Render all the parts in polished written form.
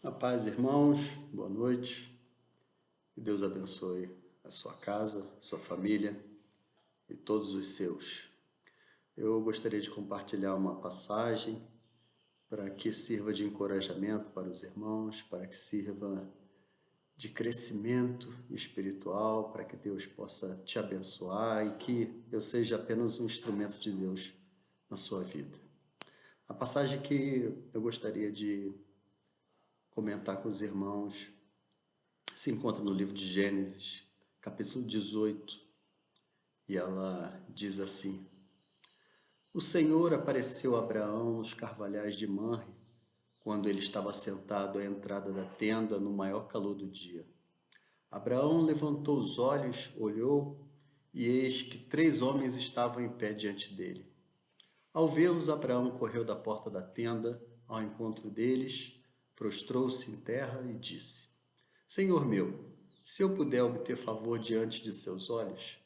A paz, irmãos, boa noite. Que Deus abençoe a sua casa, sua família e todos os seus. Eu gostaria de compartilhar uma passagem para que sirva de encorajamento para os irmãos, para que sirva de crescimento espiritual, para que Deus possa te abençoar e que eu seja apenas um instrumento de Deus na sua vida. A passagem que eu gostaria de comentar com os irmãos se encontra no livro de Gênesis, capítulo 18, e ela diz assim: O Senhor apareceu a Abraão nos carvalhais de Manre, quando ele estava sentado à entrada da tenda no maior calor do dia. Abraão levantou os olhos, olhou, e eis que 3 homens estavam em pé diante dele. Ao vê-los, Abraão correu da porta da tenda ao encontro deles, prostrou-se em terra e disse: Senhor meu, se eu puder obter favor diante de seus olhos,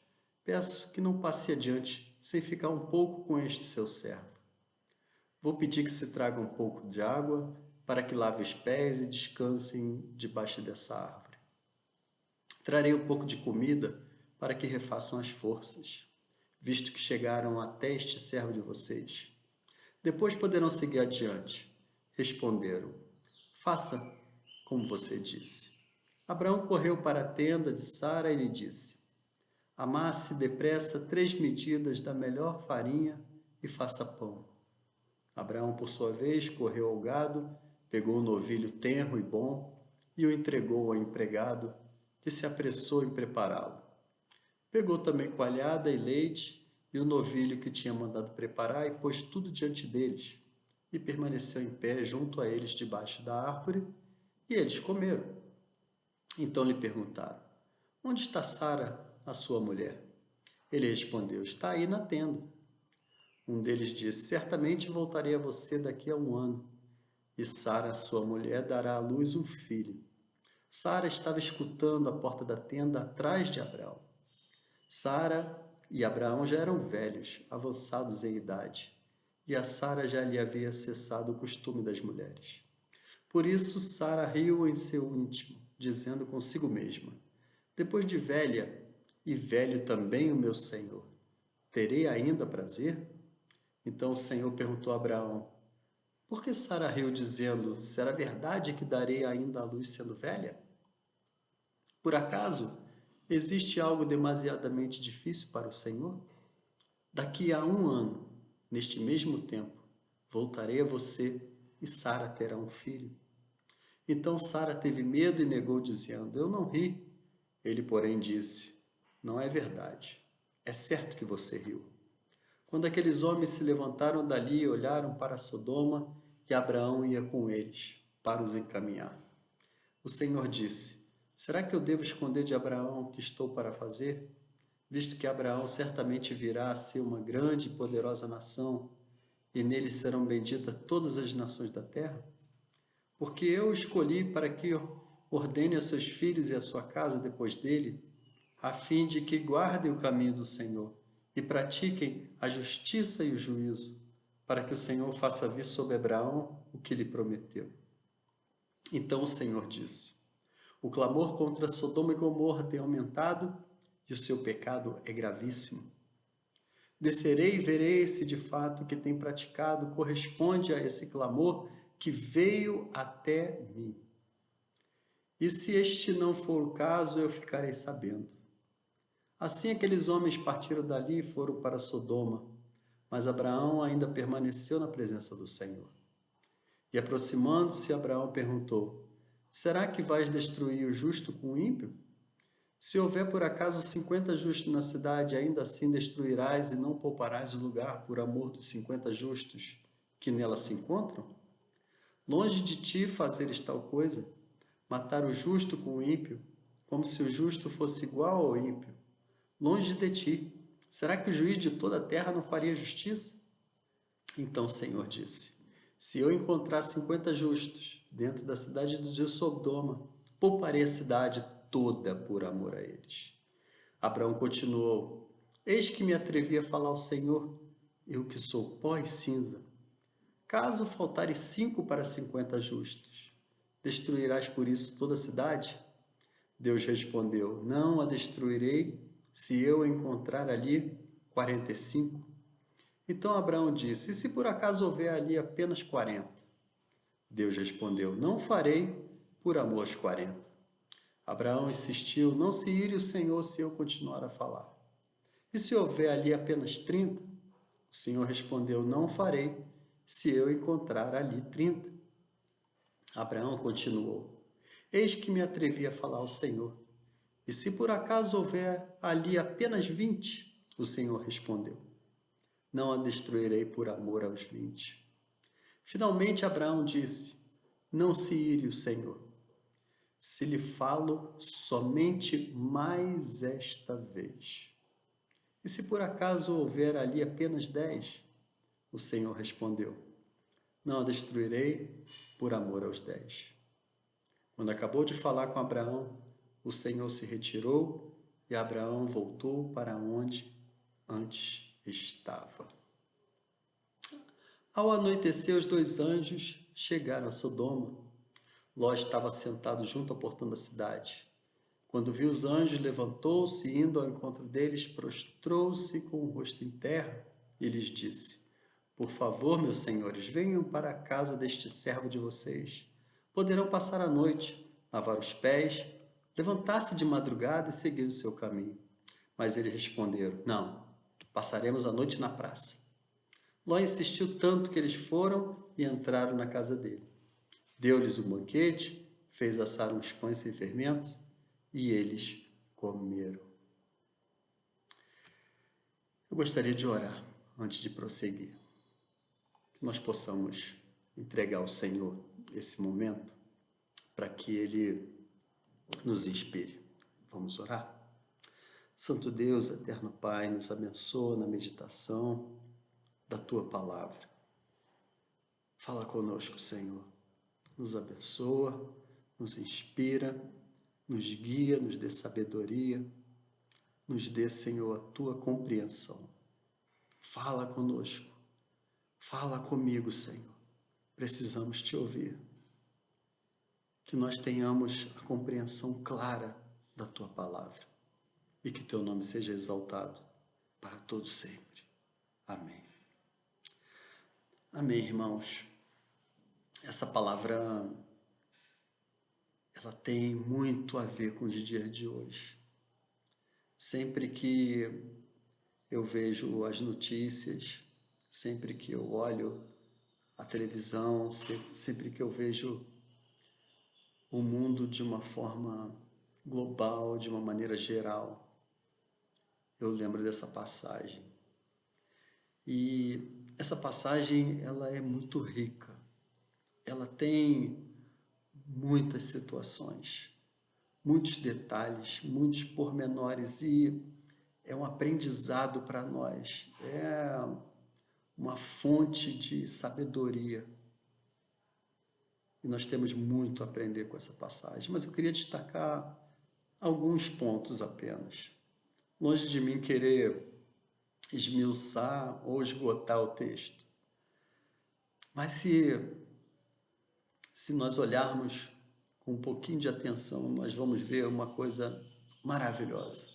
peço que não passe adiante sem ficar um pouco com este seu servo. Vou pedir que se traga um pouco de água para que lave os pés e descansem debaixo dessa árvore. Trarei um pouco de comida para que refaçam as forças, visto que chegaram até este servo de vocês. Depois poderão seguir adiante. Responderam: Faça como você disse. Abraão correu para a tenda de Sara e lhe disse: Amasse depressa 3 medidas da melhor farinha e faça pão. Abraão, por sua vez, correu ao gado, pegou um novilho tenro e bom e o entregou ao empregado, que se apressou em prepará-lo. Pegou também coalhada e leite e o novilho que tinha mandado preparar e pôs tudo diante deles, e permaneceu em pé junto a eles debaixo da árvore, e eles comeram. Então lhe perguntaram: Onde está Sara, a sua mulher? Ele respondeu: Está aí na tenda. Um deles disse: Certamente voltarei a você daqui a um ano, e Sara, sua mulher, dará à luz um filho. Sara estava escutando à porta da tenda atrás de Abraão. Sara e Abraão já eram velhos, avançados em idade, e a Sara já lhe havia cessado o costume das mulheres. Por isso Sara riu em seu íntimo, dizendo consigo mesma: Depois de velha, e velho também o meu senhor, terei ainda prazer? Então o Senhor perguntou a Abraão: Por que Sara riu, dizendo: Será verdade que darei ainda à luz sendo velha? Por acaso existe algo demasiadamente difícil para o Senhor? Daqui a um ano, neste mesmo tempo, voltarei a você e Sara terá um filho. Então Sara teve medo e negou, dizendo: Eu não ri. Ele, porém, disse: Não é verdade. É certo que você riu. Quando aqueles homens se levantaram dali e olharam para Sodoma, e Abraão ia com eles, para os encaminhar. O Senhor disse: Será que eu devo esconder de Abraão o que estou para fazer? Visto que Abraão certamente virá a ser uma grande e poderosa nação, e nele serão benditas todas as nações da terra? Porque eu o escolhi para que ordene aos seus filhos e à sua casa depois dele, a fim de que guardem o caminho do Senhor e pratiquem a justiça e o juízo, para que o Senhor faça vir sobre Abraão o que lhe prometeu. Então o Senhor disse: O clamor contra Sodoma e Gomorra tem aumentado e o seu pecado é gravíssimo. Descerei e verei se de fato o que tem praticado corresponde a esse clamor que veio até mim. E se este não for o caso, eu ficarei sabendo. Assim aqueles homens partiram dali e foram para Sodoma, mas Abraão ainda permaneceu na presença do Senhor. E aproximando-se, Abraão perguntou: Será que vais destruir o justo com o ímpio? Se houver por acaso 50 justos na cidade, ainda assim destruirás e não pouparás o lugar por amor dos 50 justos que nela se encontram? Longe de ti fazeres tal coisa, matar o justo com o ímpio, como se o justo fosse igual ao ímpio. Longe de ti. Será que o juiz de toda a terra não faria justiça? Então o Senhor disse: Se eu encontrar 50 justos dentro da cidade de Sodoma, pouparei a cidade toda por amor a eles. Abraão continuou: Eis que me atrevi a falar ao Senhor, eu que sou pó e cinza. Caso faltarem 5 para 50 justos, destruirás por isso toda a cidade? Deus respondeu: Não a destruirei se eu encontrar ali 45. Então Abraão disse: E se por acaso houver ali apenas 40? Deus respondeu: Não farei por amor aos 40. Abraão insistiu: Não se ire o Senhor se eu continuar a falar. E se houver ali apenas 30? O Senhor respondeu: Não farei se eu encontrar ali 30. Abraão continuou: Eis que me atrevi a falar ao Senhor. E se por acaso houver ali apenas 20? O Senhor respondeu: Não a destruirei por amor aos 20. Finalmente Abraão disse: Não se ire o Senhor, se lhe falo somente mais esta vez. E se por acaso houver ali apenas 10? O Senhor respondeu: Não a destruirei por amor aos 10. Quando acabou de falar com Abraão, o Senhor se retirou e Abraão voltou para onde antes estava. Ao anoitecer, os dois anjos chegaram a Sodoma. Ló estava sentado junto ao portão da cidade. Quando viu os anjos, levantou-se e, indo ao encontro deles, prostrou-se com o rosto em terra e lhes disse: Por favor, meus senhores, venham para a casa deste servo de vocês. Poderão passar a noite, lavar os pés, levantar-se de madrugada e seguir o seu caminho. Mas eles responderam: Não, passaremos a noite na praça. Ló insistiu tanto que eles foram e entraram na casa dele. Deu-lhes um banquete, fez assar uns pães sem fermento e eles comeram. Eu gostaria de orar antes de prosseguir. Que nós possamos entregar ao Senhor esse momento para que Ele nos inspire. Vamos orar? Santo Deus, eterno Pai, nos abençoa na meditação da Tua Palavra. Fala conosco, Senhor. Nos abençoa, nos inspira, nos guia, nos dê sabedoria, nos dê, Senhor, a Tua compreensão. Fala conosco, fala comigo, Senhor. Precisamos Te ouvir. Que nós tenhamos a compreensão clara da Tua Palavra e que Teu nome seja exaltado para todos sempre. Amém. Amém, irmãos. Essa palavra, ela tem muito a ver com os dias de hoje. Sempre que eu vejo as notícias, sempre que eu olho a televisão, sempre que eu vejo o mundo de uma forma global, de uma maneira geral, eu lembro dessa passagem. E essa passagem, ela é muito rica. Ela tem muitas situações, muitos detalhes, muitos pormenores e é um aprendizado para nós. É uma fonte de sabedoria. E nós temos muito a aprender com essa passagem. Mas eu queria destacar alguns pontos apenas. Longe de mim querer esmiuçar ou esgotar o texto. Mas se nós olharmos com um pouquinho de atenção, nós vamos ver uma coisa maravilhosa.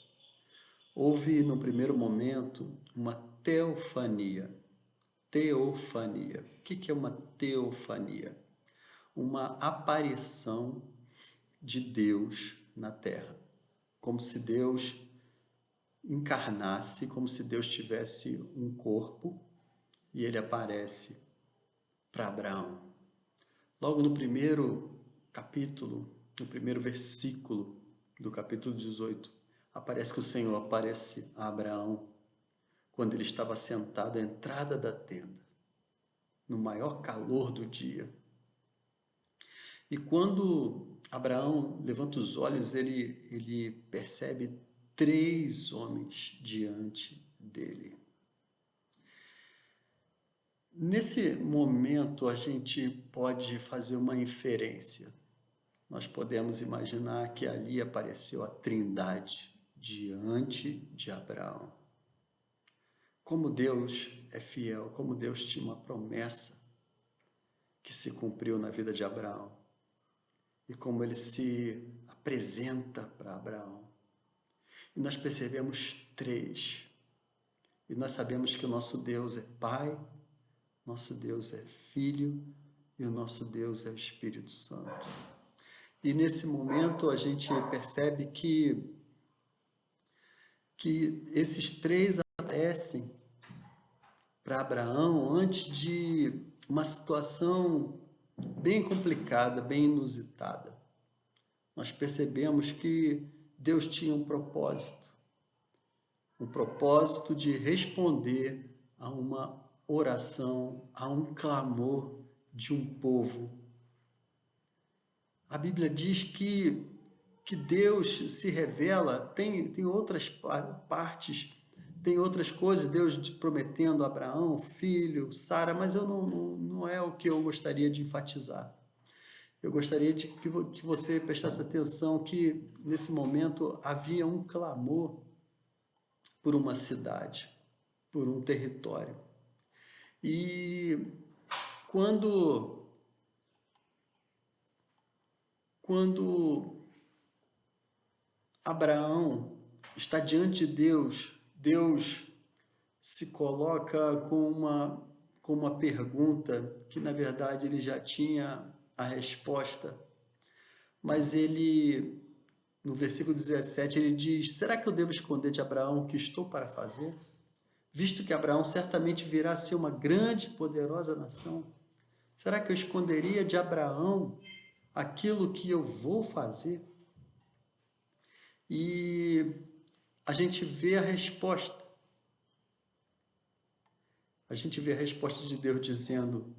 Houve, no primeiro momento, uma teofania. Teofania. O que é uma teofania? Uma aparição de Deus na Terra. Como se Deus encarnasse, como se Deus tivesse um corpo e ele aparece para Abraão. Logo no primeiro capítulo, no primeiro versículo do capítulo 18, aparece que o Senhor aparece a Abraão quando ele estava sentado à entrada da tenda, no maior calor do dia. E quando Abraão levanta os olhos, ele percebe 3 homens diante dele. Nesse momento, a gente pode fazer uma inferência. Nós podemos imaginar que ali apareceu a Trindade diante de Abraão. Como Deus é fiel, como Deus tinha uma promessa que se cumpriu na vida de Abraão. e como ele se apresenta para Abraão. E nós percebemos três. E nós sabemos que o nosso Deus é Pai, nosso Deus é Filho e o nosso Deus é o Espírito Santo. E nesse momento a gente percebe que esses três aparecem para Abraão antes de uma situação bem complicada, bem inusitada. Nós percebemos que Deus tinha um propósito de responder a uma oração, a um clamor de um povo. A Bíblia diz que Deus se revela, tem outras partes, tem outras coisas, Deus prometendo a Abraão, filho, Sara, mas não é o que eu gostaria de enfatizar. Eu gostaria que você prestasse atenção que, nesse momento, havia um clamor por uma cidade, por um território. E quando Abraão está diante de Deus, Deus se coloca com uma pergunta que, na verdade, ele já tinha a resposta. Mas ele, no versículo 17, ele diz: será que eu devo esconder de Abraão o que estou para fazer? Visto que Abraão certamente virá a ser uma grande e poderosa nação. Será que eu esconderia de Abraão aquilo que eu vou fazer? E a gente vê a resposta. A gente vê a resposta de Deus dizendo: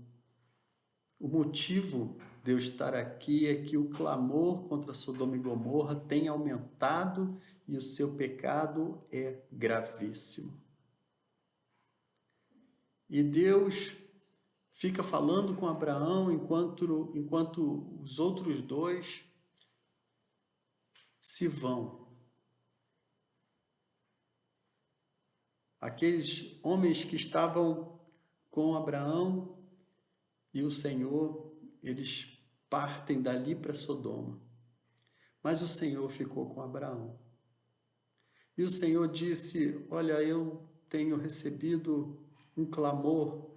o motivo de eu estar aqui é que o clamor contra Sodoma e Gomorra tem aumentado e o seu pecado é gravíssimo. E Deus fica falando com Abraão enquanto os outros dois se vão. Aqueles homens que estavam com Abraão e o Senhor, eles partem dali para Sodoma. Mas o Senhor ficou com Abraão. E o Senhor disse: olha, eu tenho recebido um clamor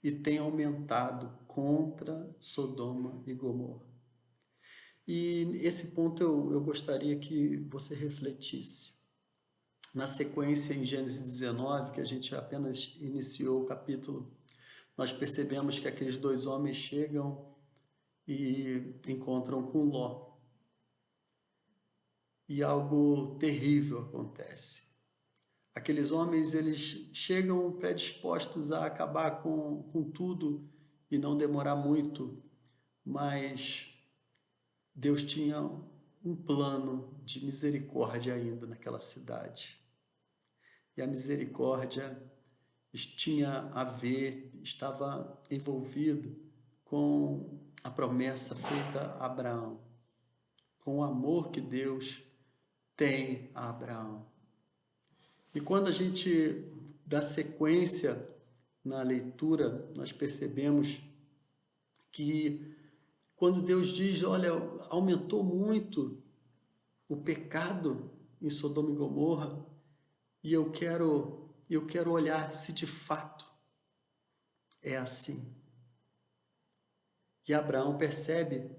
e tem aumentado contra Sodoma e Gomorra. E esse ponto eu gostaria que você refletisse. Na sequência, em Gênesis 19, que a gente apenas iniciou o capítulo, nós percebemos que aqueles dois homens chegam e encontram com Ló. E algo terrível acontece. Aqueles homens, eles chegam predispostos a acabar com tudo e não demorar muito, mas Deus tinha um plano de misericórdia ainda naquela cidade. E a misericórdia tinha a ver, estava envolvido com a promessa feita a Abraão, com o amor que Deus tem a Abraão. E quando a gente dá sequência na leitura, nós percebemos que quando Deus diz: olha, aumentou muito o pecado em Sodoma e Gomorra, e eu quero olhar se de fato é assim. E Abraão percebe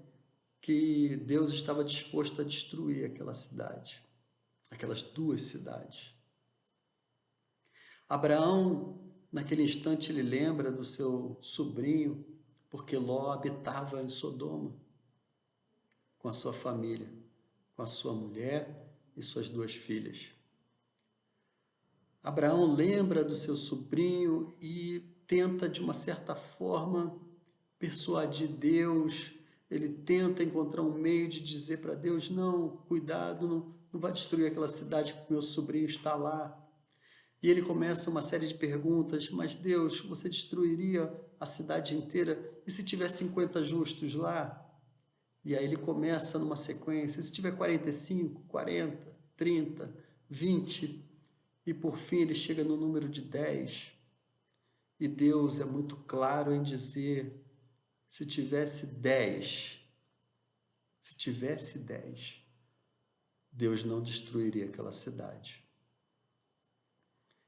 que Deus estava disposto a destruir aquela cidade, aquelas duas cidades. Abraão, naquele instante, ele lembra do seu sobrinho, porque Ló habitava em Sodoma, com a sua família, com a sua mulher e suas duas filhas. Abraão lembra do seu sobrinho e tenta, de uma certa forma, persuadir Deus. Ele tenta encontrar um meio de dizer para Deus: não, cuidado, não vai destruir aquela cidade que meu sobrinho está lá. E ele começa uma série de perguntas: mas Deus, você destruiria a cidade inteira? E se tiver 50 justos lá? E aí ele começa numa sequência: se tiver 45, 40, 30, 20, e por fim ele chega no número de 10. E Deus é muito claro em dizer: se tivesse 10, Deus não destruiria aquela cidade.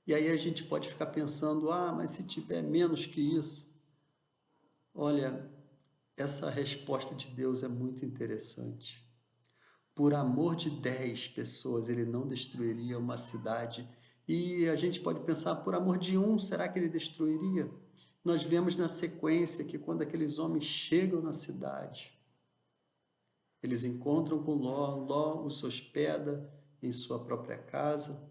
E aí a gente pode ficar pensando, mas se tiver menos que isso? Olha, essa resposta de Deus é muito interessante. Por amor de 10 pessoas, ele não destruiria uma cidade. E a gente pode pensar, por amor de um, será que ele destruiria? Nós vemos na sequência que quando aqueles homens chegam na cidade, eles encontram com Ló, Ló os hospeda em sua própria casa,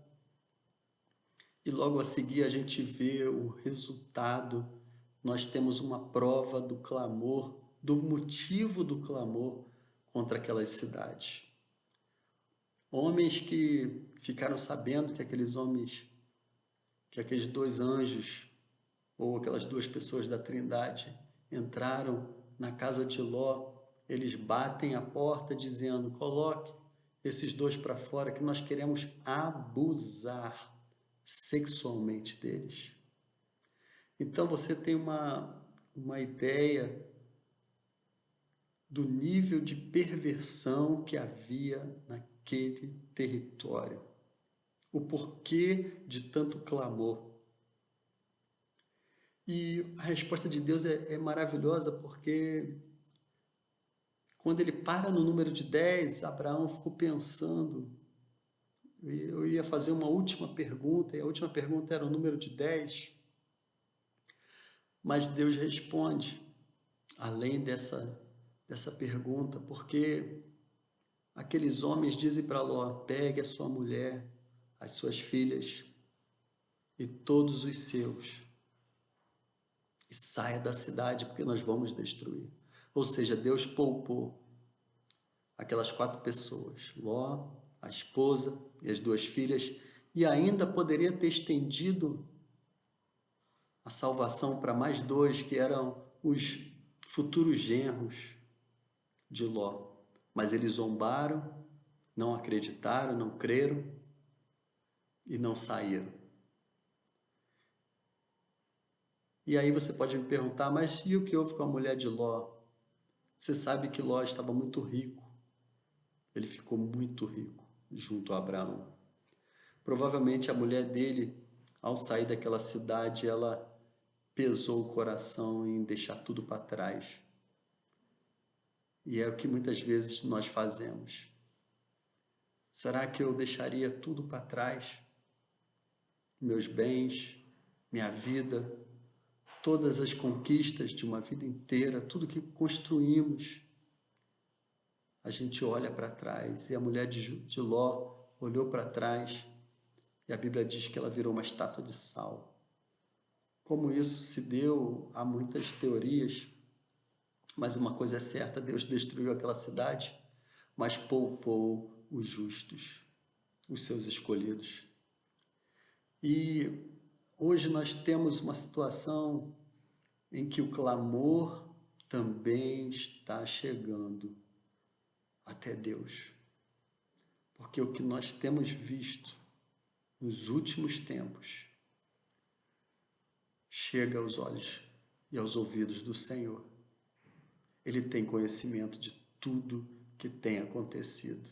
e logo a seguir a gente vê o resultado. Nós temos uma prova do clamor, do motivo do clamor contra aquelas cidades. Homens que ficaram sabendo que aqueles dois anjos, ou aquelas duas pessoas da Trindade, entraram na casa de Ló, eles batem a porta dizendo, coloque esses dois para fora que nós queremos abusar sexualmente deles. Então você tem uma ideia do nível de perversão que havia naquele território. O porquê de tanto clamor. E a resposta de Deus é maravilhosa, porque quando ele para no número de 10, Abraão ficou pensando. Eu ia fazer uma última pergunta, e a última pergunta era o número de 10. Mas Deus responde, além dessa pergunta, porque aqueles homens dizem para Ló, pegue a sua mulher, as suas filhas e todos os seus e saia da cidade, porque nós vamos destruir. Ou seja, Deus poupou aquelas 4 pessoas, Ló, a esposa e as 2 filhas, e ainda poderia ter estendido a salvação para mais 2, que eram os futuros genros de Ló. Mas eles zombaram, não acreditaram, não creram e não saíram. E aí você pode me perguntar, mas e o que houve com a mulher de Ló? Você sabe que Ló estava muito rico. Ele ficou muito rico junto a Abraão. Provavelmente a mulher dele, ao sair daquela cidade, ela pesou o coração em deixar tudo para trás. E é o que muitas vezes nós fazemos. Será que eu deixaria tudo para trás? Meus bens, minha vida, todas as conquistas de uma vida inteira, tudo que construímos. A gente olha para trás e a mulher de Ló olhou para trás e a Bíblia diz que ela virou uma estátua de sal. Como isso se deu, há muitas teorias, mas uma coisa é certa, Deus destruiu aquela cidade, mas poupou os justos, os seus escolhidos. E hoje nós temos uma situação em que o clamor também está chegando até Deus. Porque o que nós temos visto nos últimos tempos chega aos olhos e aos ouvidos do Senhor. Ele tem conhecimento de tudo que tem acontecido.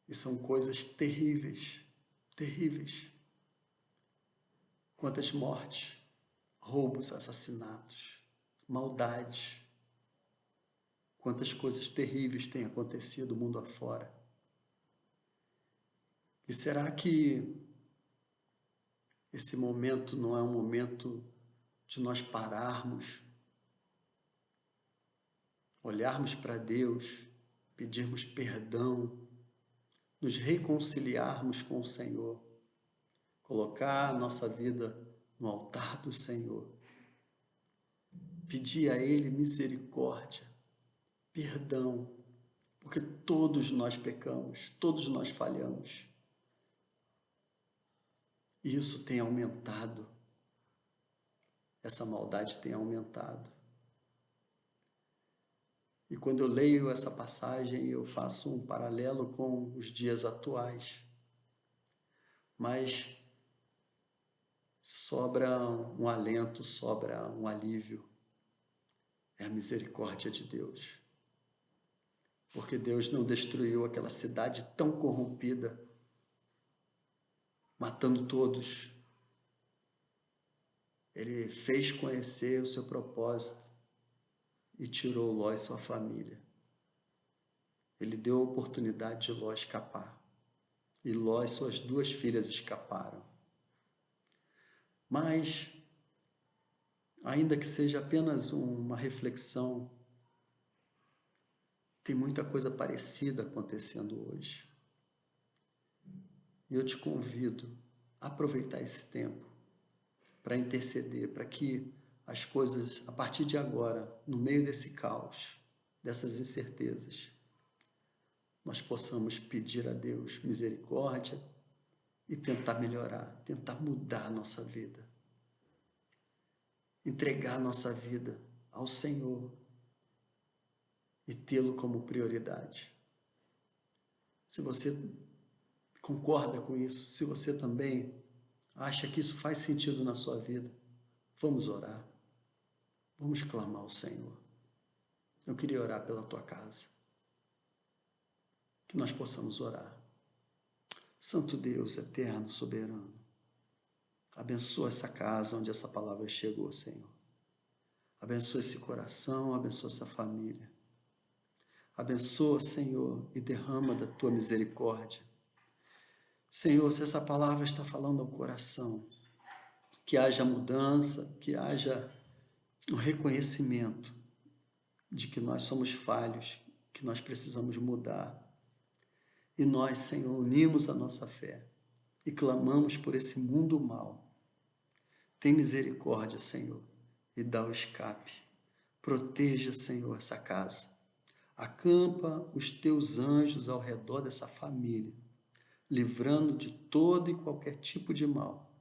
E são coisas terríveis, terríveis. Quantas mortes, roubos, assassinatos, maldades. Quantas coisas terríveis têm acontecido mundo afora. E será que esse momento não é um momento de nós pararmos, olharmos para Deus, pedirmos perdão, nos reconciliarmos com o Senhor, colocar a nossa vida no altar do Senhor, pedir a Ele misericórdia, perdão, porque todos nós pecamos, todos nós falhamos. E isso tem aumentado, essa maldade tem aumentado. E quando eu leio essa passagem, eu faço um paralelo com os dias atuais. Mas sobra um alento, sobra um alívio. é a misericórdia de Deus. Porque Deus não destruiu aquela cidade tão corrompida, matando todos. Ele fez conhecer o seu propósito e tirou Ló e sua família. Ele deu a oportunidade de Ló escapar. E Ló e suas 2 filhas escaparam. Mas, ainda que seja apenas uma reflexão, tem muita coisa parecida acontecendo hoje. E eu te convido a aproveitar esse tempo para interceder, para que as coisas, a partir de agora, no meio desse caos, dessas incertezas, nós possamos pedir a Deus misericórdia e tentar melhorar, tentar mudar a nossa vida. Entregar a nossa vida ao Senhor e tê-lo como prioridade. Se você concorda com isso, se você também acha que isso faz sentido na sua vida, vamos orar. Vamos clamar ao Senhor. Eu queria orar pela tua casa. Que nós possamos orar. Santo Deus, eterno, soberano, abençoa essa casa onde essa palavra chegou, Senhor. Abençoa esse coração, abençoa essa família. Abençoa, Senhor, e derrama da tua misericórdia. Senhor, se essa palavra está falando ao coração, que haja mudança, que haja um reconhecimento de que nós somos falhos, que nós precisamos mudar. E nós, Senhor, unimos a nossa fé e clamamos por esse mundo mau. Tem misericórdia, Senhor, e dá o escape. Proteja, Senhor, essa casa. Acampa os teus anjos ao redor dessa família, livrando de todo e qualquer tipo de mal.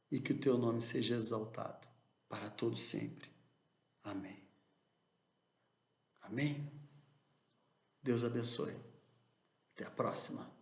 E que o teu nome seja exaltado para todo sempre. Amém. Amém? Deus abençoe. Até a próxima.